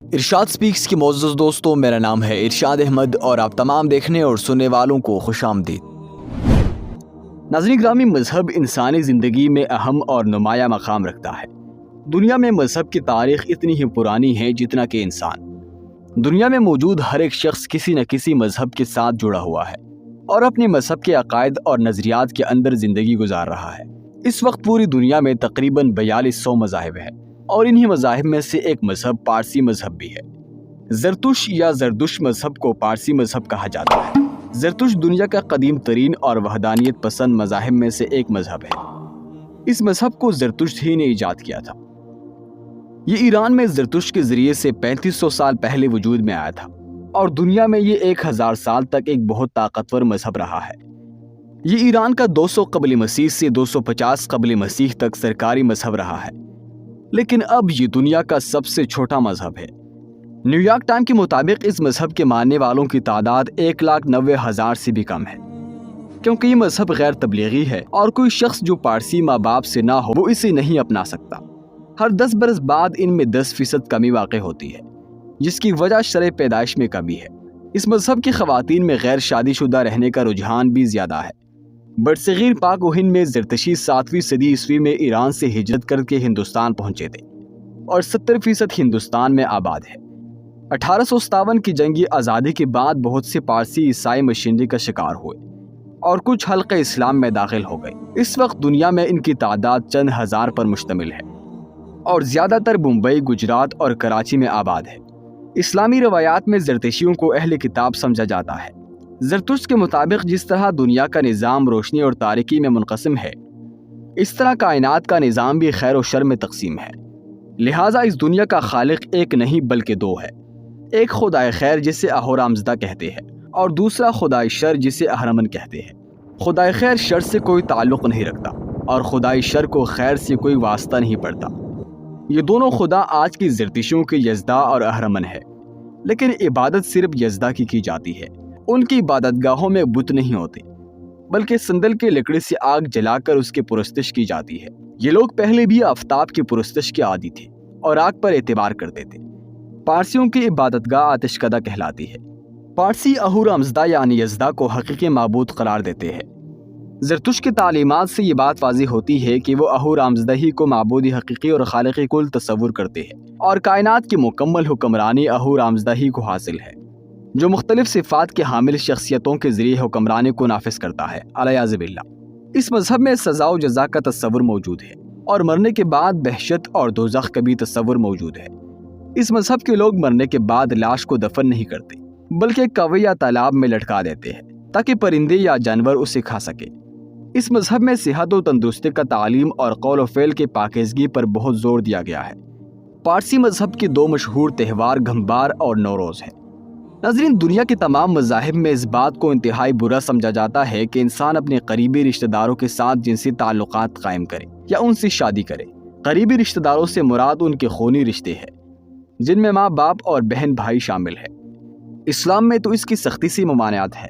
ارشاد specs کے معزز دوستوں، میرا نام ہے ارشاد احمد اور آپ تمام دیکھنے اور سننے والوں کو خوش آمدید۔ ناظرین گرامی، مذہب انسانی زندگی میں اہم اور نمایاں مقام رکھتا ہے۔ دنیا میں مذہب کی تاریخ اتنی ہی پرانی ہے جتنا کہ انسان۔ دنیا میں موجود ہر ایک شخص کسی نہ کسی مذہب کے ساتھ جڑا ہوا ہے اور اپنے مذہب کے عقائد اور نظریات کے اندر زندگی گزار رہا ہے۔ اس وقت پوری دنیا میں تقریباً 4200 مذاہب ہیں اور انہی مذاہب میں سے ایک مذہب پارسی مذہب بھی ہے۔ زرتش یا زردش مذہب کو پارسی مذہب کہا جاتا ہے۔ زرتش دنیا کا قدیم ترین اور وحدانیت پسند مذاہب میں سے ایک مذہب ہے۔ اس مذہب کو زرتشت ہی نے ایجاد کیا تھا۔ یہ ایران میں زرتش کے ذریعے سے 3500 سال پہلے وجود میں آیا تھا اور دنیا میں یہ 1000 سال تک ایک بہت طاقتور مذہب رہا ہے۔ یہ ایران کا 200 قبل مسیح سے 250 قبل مسیح تک سرکاری مذہب رہا ہے، لیکن اب یہ دنیا کا سب سے چھوٹا مذہب ہے۔ نیو یارک ٹائم کے مطابق اس مذہب کے ماننے والوں کی تعداد 1,90,000 سے بھی کم ہے، کیونکہ یہ مذہب غیر تبلیغی ہے اور کوئی شخص جو پارسی ماں باپ سے نہ ہو وہ اسے نہیں اپنا سکتا۔ ہر 10 برس بعد ان میں 10% کمی واقع ہوتی ہے، جس کی وجہ شرح پیدائش میں کمی ہے۔ اس مذہب کی خواتین میں غیر شادی شدہ رہنے کا رجحان بھی زیادہ ہے۔ برصغیر پاک و ہند میں زرتشی 7ویں صدی عیسوی میں ایران سے ہجرت کر کے ہندوستان پہنچے تھے اور 70% ہندوستان میں آباد ہے۔ 1857 کی جنگی آزادی کے بعد بہت سے پارسی عیسائی مشینری کا شکار ہوئے اور کچھ حلقہ اسلام میں داخل ہو گئے۔ اس وقت دنیا میں ان کی تعداد چند ہزار پر مشتمل ہے اور زیادہ تر ممبئی، گجرات اور کراچی میں آباد ہے۔ اسلامی روایات میں زرتشیوں کو اہل کتاب سمجھا جاتا ہے۔ زرتشت کے مطابق جس طرح دنیا کا نظام روشنی اور تاریکی میں منقسم ہے، اس طرح کائنات کا نظام بھی خیر و شر میں تقسیم ہے۔ لہٰذا اس دنیا کا خالق ایک نہیں بلکہ دو ہے۔ ایک خدائے خیر جسے اہورامزدہ کہتے ہیں اور دوسرا خدائے شر جسے اہرمن کہتے ہیں۔ خدائے خیر شر سے کوئی تعلق نہیں رکھتا اور خدائے شر کو خیر سے کوئی واسطہ نہیں پڑتا۔ یہ دونوں خدا آج کی زرتشیوں کے یزدا اور اہرمن ہے، لیکن عبادت صرف یزدا کی جاتی ہے۔ ان کی عبادت گاہوں میں بت نہیں ہوتے، بلکہ سندل کے لکڑی سے آگ جلا کر اس کی پرستش کی جاتی ہے۔ یہ لوگ پہلے بھی آفتاب کی پرستش کے عادی تھے اور آگ پر اعتبار کرتے تھے۔ پارسیوں کی عبادت گاہ آتش کدہ کہلاتی ہے۔ پارسی اہورامزدہ یعنی یزدا کو حقیقی معبود قرار دیتے ہیں۔ زرتشت کی تعلیمات سے یہ بات واضح ہوتی ہے کہ وہ اہورامزدہ ہی کو معبود حقیقی اور خالق کل تصور کرتے ہیں اور کائنات کی مکمل حکمرانی اہورامزدہ ہی کو حاصل ہے، جو مختلف صفات کے حامل شخصیتوں کے ذریعے حکمرانی کو نافذ کرتا ہے، علیاذ باللہ۔ اس مذہب میں سزا و جزا کا تصور موجود ہے اور مرنے کے بعد بہشت اور دوزخ کا بھی تصور موجود ہے۔ اس مذہب کے لوگ مرنے کے بعد لاش کو دفن نہیں کرتے، بلکہ کوے یا تالاب میں لٹکا دیتے ہیں تاکہ پرندے یا جانور اسے کھا سکے۔ اس مذہب میں صحت و تندرستی کا تعلیم اور قول و فعل کے پاکیزگی پر بہت زور دیا گیا ہے۔ پارسی مذہب کے 2 مشہور تہوار گھمبار اور نوروز ہیں۔ ناظرین، دنیا کے تمام مذاہب میں اس بات کو انتہائی برا سمجھا جاتا ہے کہ انسان اپنے قریبی رشتہ داروں کے ساتھ جنسی تعلقات قائم کرے یا ان سے شادی کرے۔ قریبی رشتہ داروں سے مراد ان کے خونی رشتے ہیں، جن میں ماں باپ اور بہن بھائی شامل ہیں۔ اسلام میں تو اس کی سختی سے ممانعت ہے،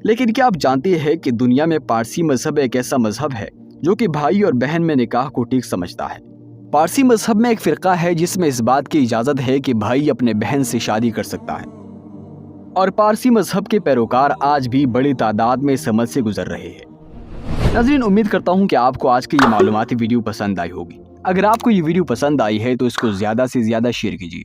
لیکن کیا آپ جانتے ہیں کہ دنیا میں پارسی مذہب ایک ایسا مذہب ہے جو کہ بھائی اور بہن میں نکاح کو ٹھیک سمجھتا ہے۔ پارسی مذہب میں ایک فرقہ ہے جس میں اس بات کی اجازت ہے کہ بھائی اپنے بہن سے شادی کر سکتا ہے، اور پارسی مذہب کے پیروکار آج بھی بڑی تعداد میں اس عمل سے گزر رہے ہیں۔ ناظرین، امید کرتا ہوں کہ آپ کو آج کی یہ معلوماتی ویڈیو پسند آئی ہوگی۔ اگر آپ کو یہ ویڈیو پسند آئی ہے تو اس کو زیادہ سے زیادہ شیئر کیجیے۔